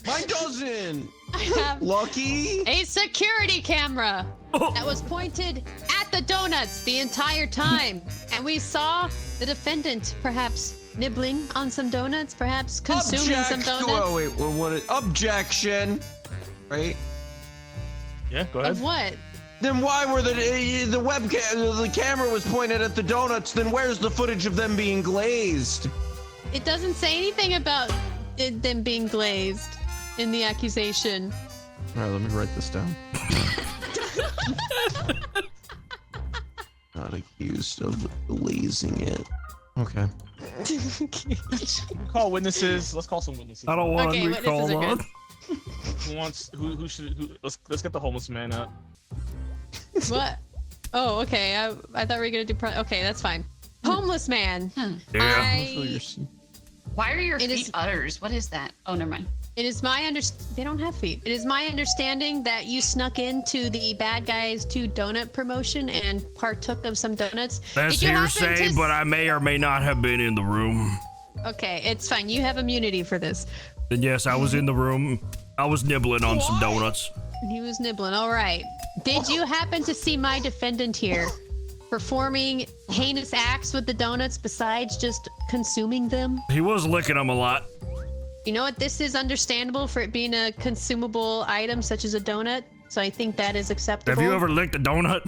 Mine doesn't. I have Lucky. a security camera Oh. that was pointed at the donuts the entire time, and we saw the defendant perhaps nibbling on some donuts, perhaps consuming some donuts. Oh wait, objection. Right. Yeah, go ahead. Of what? Then why were the webcam, the camera was pointed at the donuts? Then where's the footage of them being glazed? It doesn't say anything about them being glazed in the accusation. All right, let me write this down. Not accused of glazing it. Okay. Call witnesses. Let's call some witnesses. I don't want Okay, to witnesses recall are on. good. Who wants? Who should? Let's get the homeless man up. What? Oh, okay. I thought we were gonna do. Okay, that's fine. Homeless man. Yeah. Why are your It feet is- udders? What is that? Oh, never mind. It is my They don't have feet. It is my understanding that you snuck into the Bad Guys 2 donut promotion and partook of some donuts. That's Did you happen hearsay, to but I may or may not have been in the room. Okay, it's fine. You have immunity for this. And yes, I was in the room. I was nibbling on some donuts. He was nibbling. All right. Did you happen to see my defendant here performing heinous acts with the donuts besides just consuming them? He was licking them a lot. You know what? This is understandable for it being a consumable item such as a donut. So I think that is acceptable. Have you ever licked a donut?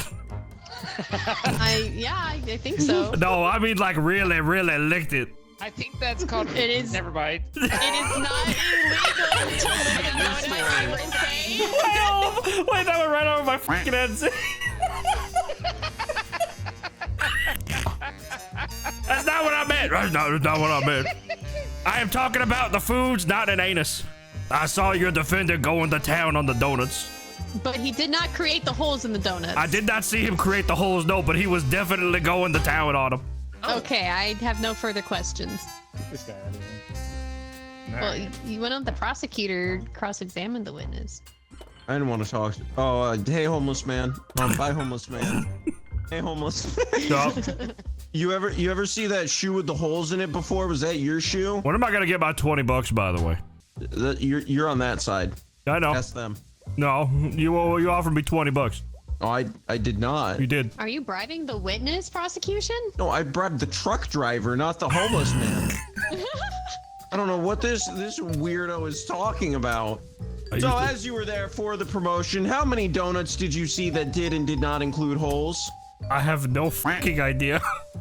I think so. No, I mean like really, really licked it. I think that's called. It is- Never mind. It is not illegal to lick a donut, I will say. Wait, that went right over my fucking head. That's not what I meant. That's not what I meant. I am talking about the foods, not an anus. I saw your defendant going to town on the donuts. But he did not create the holes in the donuts. I did not see him create the holes, no, but he was definitely going to town on them. Okay, I have no further questions. Get this guy out of here. Well, you went on the prosecutor cross-examined the witness. I didn't want to talk. Oh, hey, homeless man. Bye, homeless man. Hey, homeless. Stop. You ever see that shoe with the holes in it before? Was that your shoe? When am I gonna get my $20, by the way? You're on that side. I know. Ask them. No, you offered me $20. Oh, I did not. You did. Are you bribing the witness, prosecution? No, I bribed the truck driver, not the homeless man. I don't know what this weirdo is talking about. So as you were there for the promotion, how many donuts did you see that did and did not include holes? I have no fucking idea.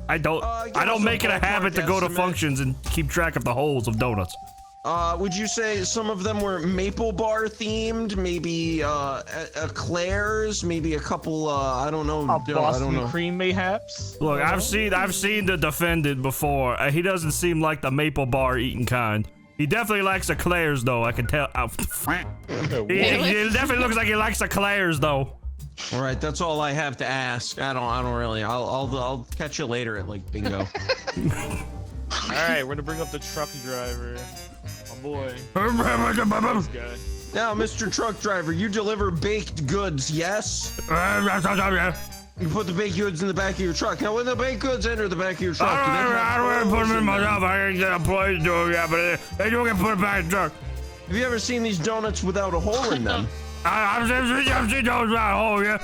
I don't make it a habit to go to functions and keep track of the holes of donuts. Would you say some of them were maple bar themed? Maybe eclairs? Maybe a couple. I don't know. Boston cream, mayhaps. Look, I've seen the defendant before. He doesn't seem like the maple bar eating kind. He definitely likes eclairs, though. I can tell. He definitely looks like he likes eclairs, though. All right, that's all I have to ask. I don't really. I'll catch you later at like bingo. All right, we're gonna bring up the truck driver. My boy. This guy. Now, Mr. Truck Driver, you deliver baked goods, yes? You put the baked goods in the back of your truck. Now, when the baked goods enter the back of your truck, I don't put them in myself. I ain't got employees do it, but they do get put back in the truck. Have you ever seen these donuts without a hole in them? I've seen those without a hole, yeah.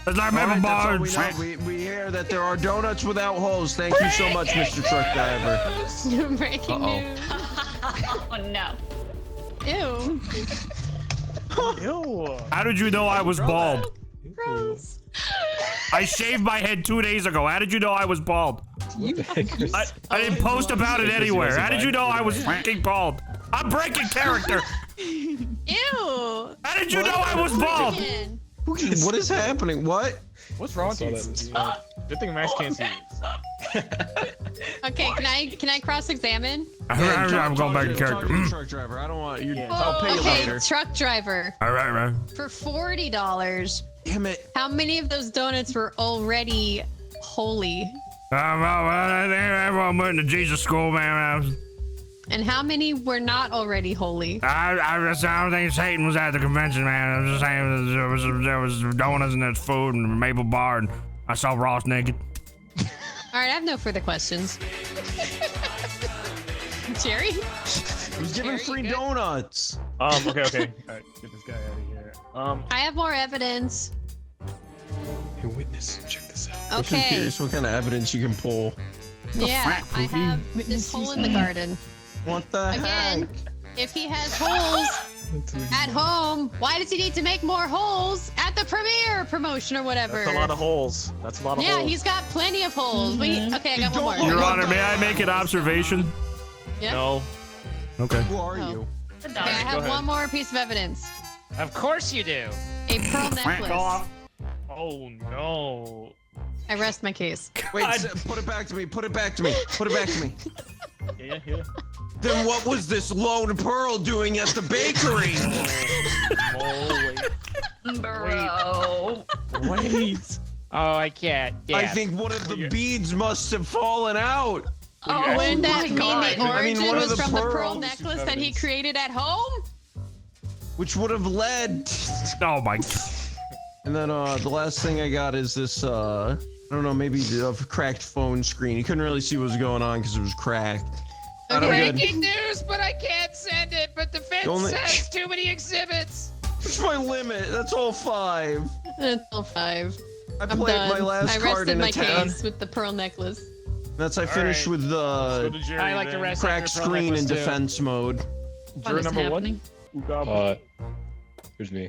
It's like maple bars. We hear that there are donuts without holes. Thank you so much, Mr. Truck Driver. Breaking news. Oh no. Ew. Ew. How did you know I was bald? Gross. I shaved my head 2 days ago. How did you know I was bald? I didn't post about it anywhere. How did you know I was fucking bald? I'm breaking character. Ew. How did you know I was bald? What is happening? What? What's wrong with you? Good thing Max can't see this. Okay, can I cross-examine? I'm going back to character. Truck Driver, I don't want you. I'll pay you Okay, later. truck driver. All right, man. For $40, Damn it. how many of those donuts were already holy? I think everyone went to Jesus school, man. And how many were not already holy? I don't think Satan was at the convention, man. I'm just saying there was donuts and there's food and a maple bar, and I saw Ross naked. All right, I have no further questions. Jerry? Who's giving free donuts? Okay. All right, get this guy out of here. I have more evidence. Hey, witness, check this out. I'm Okay. curious what kind of evidence you can pull. Yeah, I have this hole in the garden. What the Again, heck? if he has holes at home, why does he need to make more holes at the premiere promotion or whatever? That's a lot of holes. That's a lot of holes. Yeah, he's got plenty of holes. Okay, I got one more. Your Honor, may I make an observation? Yeah? No. Okay. Who are Oh. you? Okay, I have one more piece of evidence. Of course you do. A pearl necklace. Oh no. I rest my case. Wait, put it back to me. Put it back to me. Put it back to me. Yeah. Then what was this lone pearl doing at the bakery? Bro. Wait. Oh, I can't. Yeah. I think one of the beads must have fallen out. Oh, Wouldn't that mean God. the origin one of was the from the pearl pearls necklace that he created at home? Which would have led. Oh my. And then the last thing I got is this I don't know, maybe a cracked phone screen. You couldn't really see what was going on because it was cracked. Breaking news, but I can't send it. But the fence says too many exhibits. What's my limit? That's all 5. That's all 5. I I'm played done. my last I card rested in my a 10. case with the pearl necklace. That's I finished with Go the to Jerry, I like the then. rest. cracked screen in defense mode. What Juror is number happening? 1. Here's me.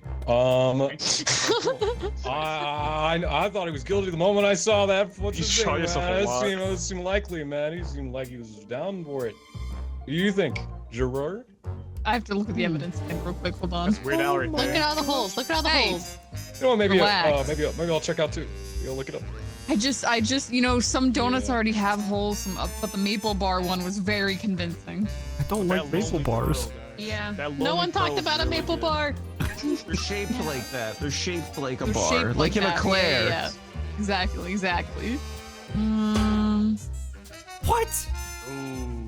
I thought he was guilty the moment I saw that. What's You his shot name, yourself man? a lot. It seemed likely, man. He seemed like he was down for it. What do you think, juror? I have to look at the evidence again real quick. Hold on. Weird Al right Look at there. all the holes. Look at all the Hey. holes. You know what, maybe Relax. maybe I'll check out too. You'll look it up. I just, you know, some donuts already have holes, some but the maple bar one was very convincing. I don't like maple bars. Yeah. No one talked about a maple bar. They're shaped like that. They're shaped like a They're bar, shaped like an that. eclair. Yeah. Exactly. What? Ooh.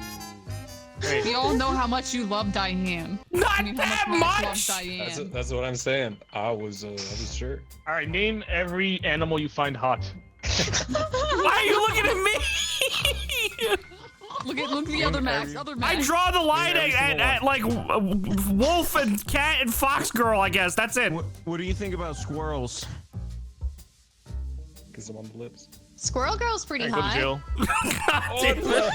We all know how much you love Diane. Not I mean, how that Max much. loves Diane. That's what I'm saying. I was sure. All right, name every animal you find hot. Why are you looking at me? Look at the other Max. I Other Max. draw the line at like wolf and cat and fox girl, I guess. That's it. What do you think about squirrels? Kiss him on the lips. Squirrel Girl's pretty Go to hot. jail. God damn it.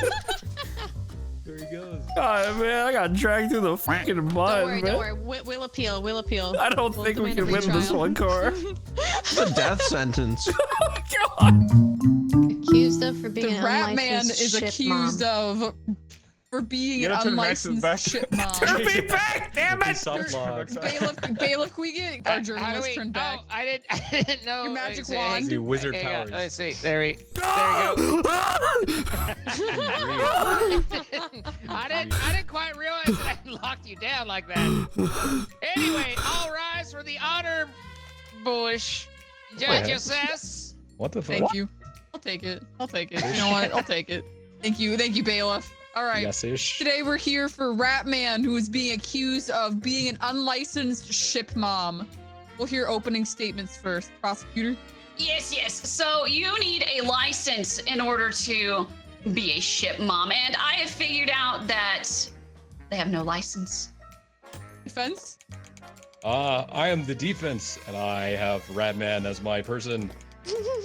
There he goes. God, man, I got dragged through the fucking mud, Don't worry, man. don't worry. We'll appeal. We'll appeal. I don't We'll think we demand can a win this retrial. one, Cora. It's a death sentence. Oh, God. Accused of for The being an rat man unlicensed is ship accused mom. of for being You an gotta turn the maximum unlicensed back. ship mom. Turn me back, damn it! Bailiff, can we get our How do journalist we? turned back? Oh, I didn't know. Your magic Let's see. wand. The wizard Hang on, powers. let's see. There we go. I didn't quite realize that I locked you down like that. Anyway, all rise for the honor bush. Judges. What the fuck? Thank you. I'll take it. I'll take it. You know what? I'll take it. Thank you, bailiff. All right. Yes-ish. Today we're here for Ratman, who is being accused of being an unlicensed ship mom. We'll hear opening statements first. Prosecutor? Yes, yes. So you need a license in order to be a ship mom, and I have figured out that they have no license. Defense? I am the defense, and I have Ratman as my person.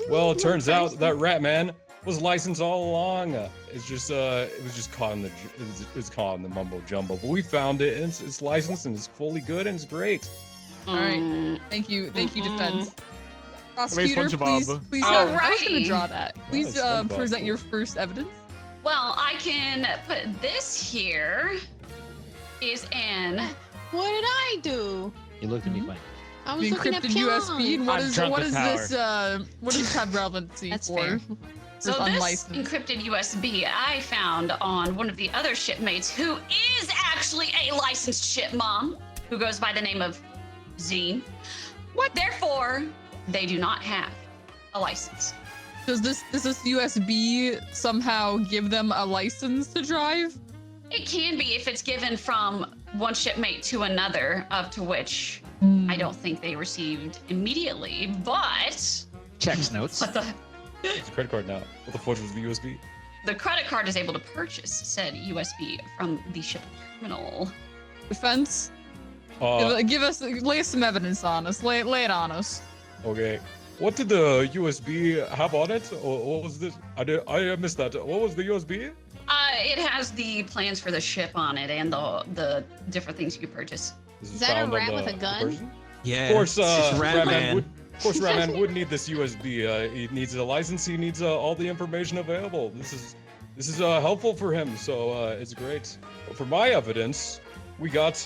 Well, it turns out that Ratman was licensed all along. It's just it was just caught in the it was caught in the mumbo jumbo. But we found it, and it's licensed, and it's fully good, and it's great. All right. Thank you, defense. Prosecutor, SpongeBob. please. I was gonna Alrighty. draw that. Please Nice, SpongeBob. present your first evidence. Well, I can put this here is an What did I do? You looked at me funny. I was The looking at encrypted USB. And I'm drunk what with is this? What does it have relevancy That's for? fair. So It's this unlicensed. encrypted USB I found on one of the other shipmates who is actually a licensed ship mom who goes by the name of Zine. What? Therefore, they do not have a license. Does this USB somehow give them a license to drive? It can be if it's given from one shipmate to another, up to which I don't think they received immediately, but Checks notes. what the It's a credit card now. What the fudge was the USB? the credit card is able to purchase said USB from the ship terminal. Defense? Uh, Give us, lay some evidence on us. Lay it on us. okay. What did the USB have on it? Or what was this? I missed that. What was the USB? It has the plans for the ship on it and the different things you can purchase. Is that a found on rat with the a gun? person? Yeah. Of course, it's Ratman would. Ratman. Of course, Ratman would need this USB. He needs a license. He needs all the information available. This is helpful for him. So it's great. But for my evidence, we got,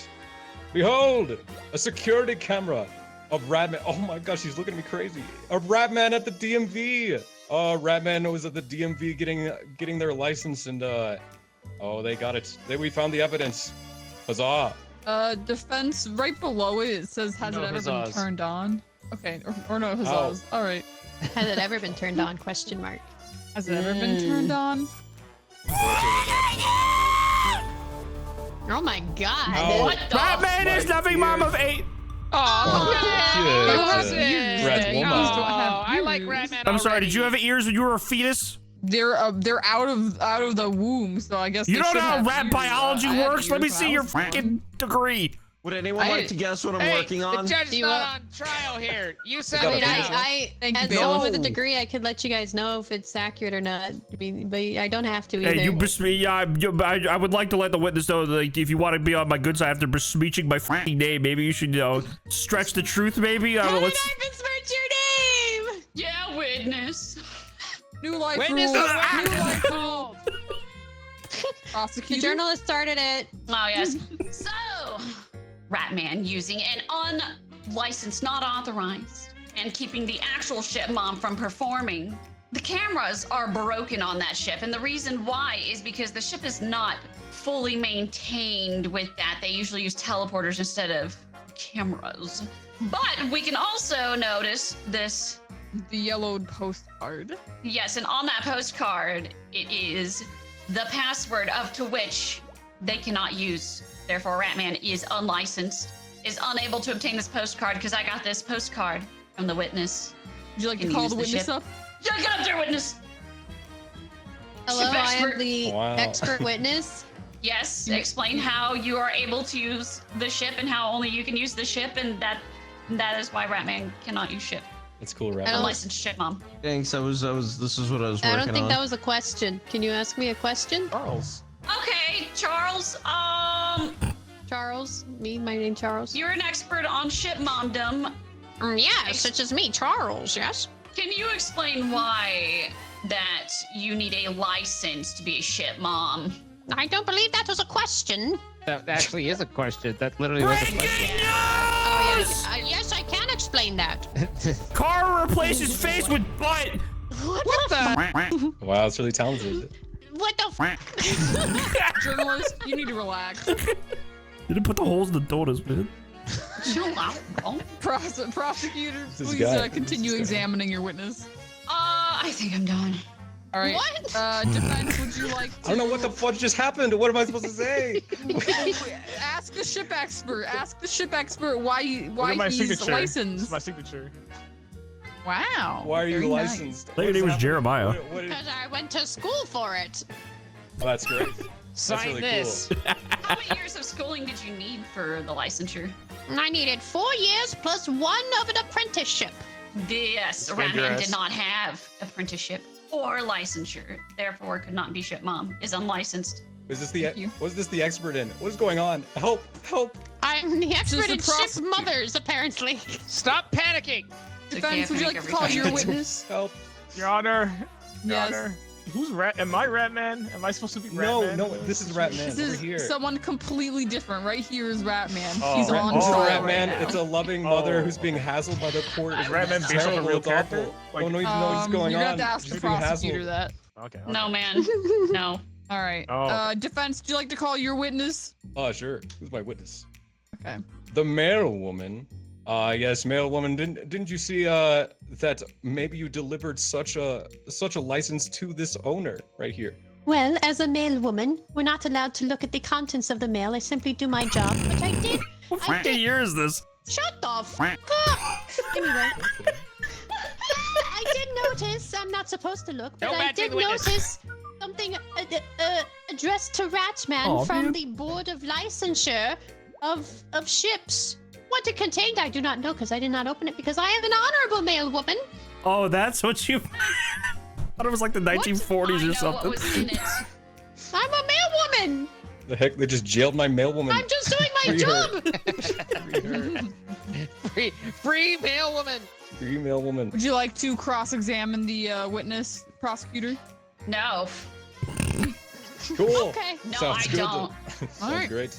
behold, a security camera of Ratman. Oh my gosh, he's looking at me crazy. Of Ratman at the DMV. Ratman was at the DMV getting their license, and oh, they got it. We found the evidence. Huzzah! Defense, right below it says, has No it ever been huzzahs. turned on? Okay, or no huzzahs. All right. Has it ever been turned on? Question mark. Has it ever been turned on? Oh my god. Ow. What the? Ratman is loving mom of 8. Oh, Cute. Ears. Rat Babies woman. don't have I like ears. Ratman. I'm sorry, already. did you have ears when you were a fetus? They're out of the womb, so I guess You they don't know should how have rat ears. biology I had works? Let me ears when see I your was born. fucking degree. Would anyone like to guess what I'm Hey, working on? the judge Do is you not want- on trial here. You said got I mean, a it picture. now. Thank you, as someone with a Bailiff. degree, I could let you guys know if it's accurate or not. I mean, but I don't have to either. Hey, I would like to let the witness know that, like, if you want to be on my good side after besmirching my fucking name, maybe you should, stretch the truth, maybe. How did Let's. I besmirch your name? Yeah, witness. New life Witness rules. the New life called. The Prosecutor. journalist started it. Oh yes. So, Ratman using an unlicensed, not authorized, and keeping the actual ship mom from performing. The cameras are broken on that ship, and the reason why is because the ship is not fully maintained with that. They usually use teleporters instead of cameras. But we can also notice this. The yellowed postcard. Yes, and on that postcard, it is the password up to which they cannot use. Therefore, Ratman is unlicensed, is unable to obtain this postcard because I got this postcard from the witness. Would you like Can to you call use the the witness ship? up? Yeah, get up there, witness. Hello, Ship I am expert. the Wow. expert witness. Yes, explain how you are able to use the ship and how only you can use the ship, and that is why Ratman cannot use ship. It's cool, I don't- Ratman. Unlicensed ship mom. Thanks. This is what I was working I on. don't think that was a question. Can you ask me a question? Charles. Okay, Charles. Charles, my name Charles. You're an expert on ship momdom. Yes, such as me, Charles. Yes. Can you explain why that you need a license to be a ship mom? I don't believe that was a question. That actually is a question. That literally was a question. Oh, yes. Yes, I can explain that. Car replaces face with butt. What the? Wow, it's really talented. What the? Journalist, you need to relax. You didn't put the holes in the donuts, man. Chill out. Prosecutor, This please guy. continue This guy. examining your witness. I think I'm done. All right. What? Defense, would you like to... I don't know what the fudge just happened. What am I supposed to say? Ask the ship expert. Ask the ship expert why Look at my he's signature. This licensed. is my signature. Wow. Why are you very nice. licensed? I think your name was Jeremiah. What is... Because I went to school for it. Oh, that's great. Sign really this. cool. How many years of schooling did you need for the licensure? I needed 4 years plus 1 of an apprenticeship. Yes, Dangerous. Ratman did not have apprenticeship or licensure, therefore could not be ship mom. Is unlicensed. Was this Thank you. the expert in? What is going on? Help! Help! I'm the expert the in ship prosecutor. mothers, apparently. Stop panicking. Defense, would you like to call your witness? Help! Your Honor. Your Yes. Honor. Who's Rat? Am I Ratman? Am I supposed to be No, Ratman? no, this is Ratman This over is here. someone completely different. Right here is Ratman. Oh. He's Rat- on This is trial Ratman. right now. It's a loving mother Oh. who's being hassled by the court. Is Ratman It's based on a terrible, real it's character? awful. Like- Don't even know what's going you're on. gonna have to ask She's the being prosecutor hassled. that. Okay. No, man. No. All right. Oh. Defense, would you like to call your witness? Oh, sure. Who's my witness? Okay. The male woman. Yes, male woman. Didn't you see that maybe you delivered such a license to this owner right here? Well, as a male woman, we're not allowed to look at the contents of the mail. I simply do my job, which I did. What fucking year is this? Shut the f up! Anyway. I did notice, I'm not supposed to look, but No I matching did witness. notice something addressed to Ratman Aw, from man. the Board of Licensure of Ships. What it contained, I do not know, because I did not open it, because I am an honorable male woman. Oh, that's what you. I thought it was like the 1940s I or know something. what was in it. I'm a male woman. The heck? They just jailed my male woman. I'm just doing my Free her. job. Free male woman. Free male woman. Would you like to cross-examine the witness, prosecutor? No. Cool. Okay. No, Sounds I good. don't. Sounds Alright. great.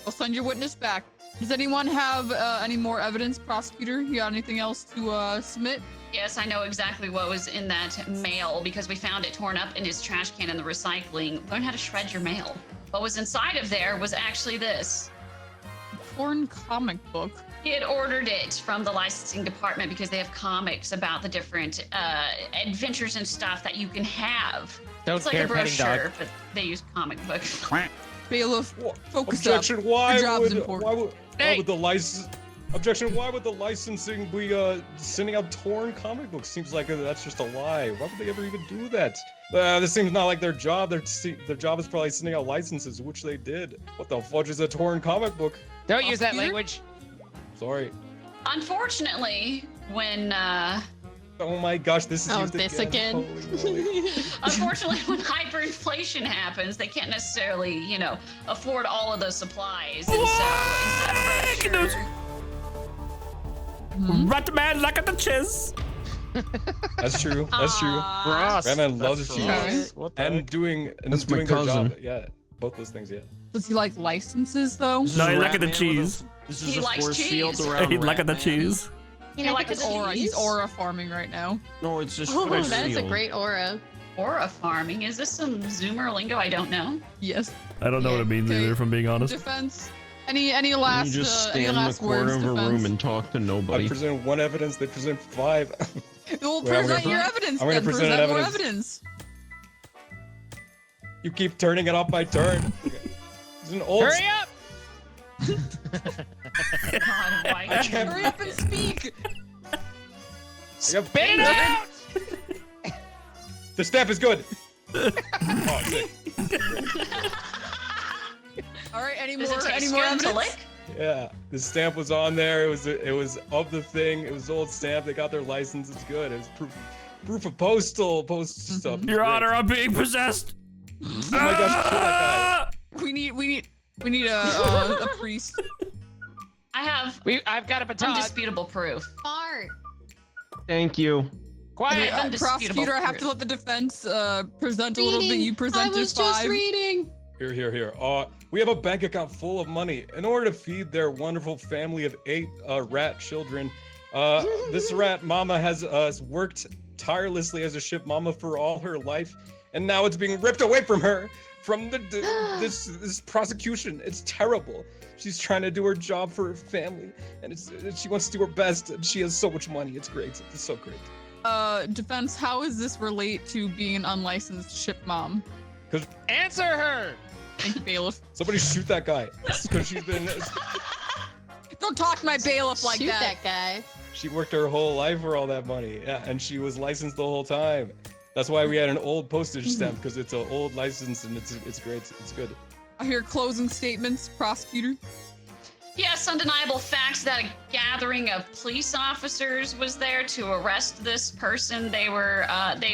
I'll send your witness back. Does anyone have any more evidence, prosecutor? You got anything else to submit? Yes, I know exactly what was in that mail because we found it torn up in his trash can in the recycling. Learn how to shred your mail. What was inside of there was actually this. Torn comic book. He had ordered it from the licensing department because they have comics about the different adventures and stuff that you can have. Don't It's like care, a petting dog. brochure, but they use comic books. Bailiff, focus Objection. up. Why Your job's would important. why Hey. would the license? Objection. Why would the licensing be sending out torn comic books? Seems like that's just a lie. Why would they ever even do that? This seems not like their job. Their job is probably sending out licenses, which they did. What the fudge is a torn comic book? Don't use that Prosecutor? language. Sorry. Unfortunately, when Oh my gosh, this is Oh, used this again. Holy moly. unfortunately when hyperinflation happens, they can't necessarily, afford all of those supplies. And so instead of brochure, Ratman, look at the chiz. That's true. That's true. Ross. Batman loves That's cheese. Ross. What the And heck? doing That's my doing their cousin. job. Yeah, both those things. Yeah. Does he like licenses though? No, he look at the Ratman with cheese. This He is a likes force cheese. field around Hey, look at the Ratman. cheese. You like His the aura. He's cheese? aura farming right now. No, it's just Oh, force that is a field. great aura. Aura farming. Is this some Zoomer lingo I don't know? Yes. I don't know what it means Okay. either, if I'm being honest. Defense. Any last You just any stand in the last corner words, of a defense? room and talk to I nobody. present one evidence. They present 5. Well, Wait, I'm present gonna your pre- evidence I'm gonna then. present Present more evidence. evidence. You keep turning it off my turn. It's an old. Hurry up! God, why? I can't. Hurry up and speak. Spit it out! The stamp is good. Oh, sick. All right. Any Does more? it taste Any more good to evidence? lick? Yeah, the stamp was on there. It was of the thing. It was old stamp. They got their license. It's good. It was proof of post stuff. Your Great. Honor, I'm being possessed. Oh my gosh, kill that We need a priest. I've got a baton. Undisputable proof. Fart. Thank you. Quiet. Undisputable Prosecutor, I have to proof. let the defense present a little bit. You present I was as just 5. reading. Here. We have a bank account full of money. In order to feed their wonderful family of 8 rat children, this rat mama has worked tirelessly as a ship mama for all her life, and now it's being ripped away from her from this prosecution. It's terrible. She's trying to do her job for her family, and she wants to do her best, and she has so much money. It's great. It's so great. Defense, how does this relate to being an unlicensed ship mom? Answer her. Thank you, bailiff. Somebody shoot that guy. Because she's been. Don't talk to my bailiff like Shoot that. guy. She worked her whole life for all that money. Yeah, and she was licensed the whole time. That's why we had an old postage stamp, because it's an old license and it's great. It's good. I hear closing statements, prosecutor. Yes, undeniable facts that a gathering of police officers was there to arrest this person. They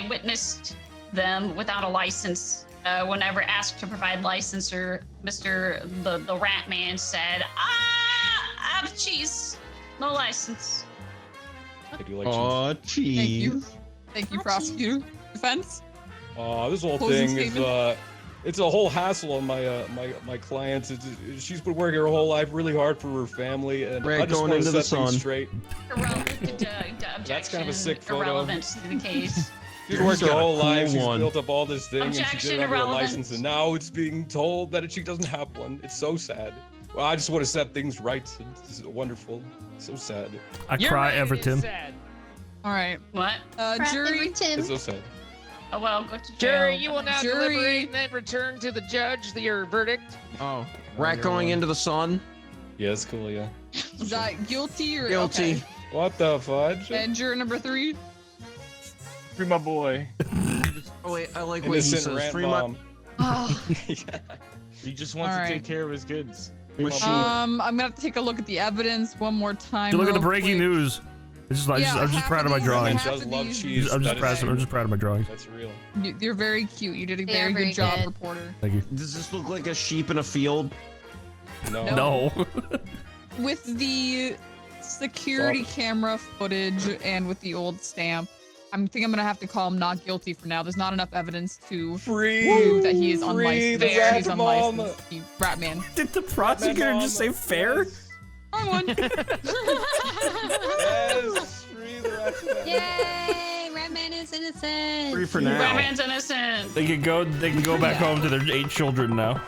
witnessed them without a license. Whenever asked to provide license, the rat man said, I have cheese, no license. I do like Oh, cheese. Thank you, prosecutor. Defense. This whole Closing thing is statement. it's a whole hassle on my clients. She's been working her whole life really hard for her family, and Right, I just going want to into the set things sun. straight. That's kind of a sick photo. Irrelevant to the case. She's worked her got a whole life. cool She's one. built up all this thing, and she Objection, didn't have a irrelevant. license, and now it's being told that she doesn't have one. It's so sad. Well, I just want to set things right. It's wonderful. So sad. I Your cry, man is Everton. sad. All right. What? Jury. It's so sad. Oh well, go to jail. Jury, you will now Jury. deliberate and then return to the judge your verdict. Oh, rat going into the sun. Yeah, it's cool. Yeah. Is that guilty or Guilty. Okay. What the fudge? And juror number 3. Free my boy. Oh wait, I like what he Innocent says. rant Free my. mom. He just wants All to right. take care of his kids. Machine. I'm gonna have to take a look at the evidence one more time. You look at the real breaking quick. news. I'm just half proud of my these- drawings. half Does of love these- cheese. I'm That just is- proud of my drawings. That's real. You're very cute. You did a They very are very good job, good. reporter. Thank you. Does this look like a sheep in a field? No. No. With the security camera footage and with the old stamp, I think I'm gonna have to call him not guilty for now. There's not enough evidence to Free. prove that he is Free unlicensed. the He's rat unlicensed. mom. He, rat man. Did the prosecutor just say fair? Wrong one. Yes. Free the rat mom. Yay! Redman is innocent. Free for now. Batman's innocent. They can go back home to their 8 children now.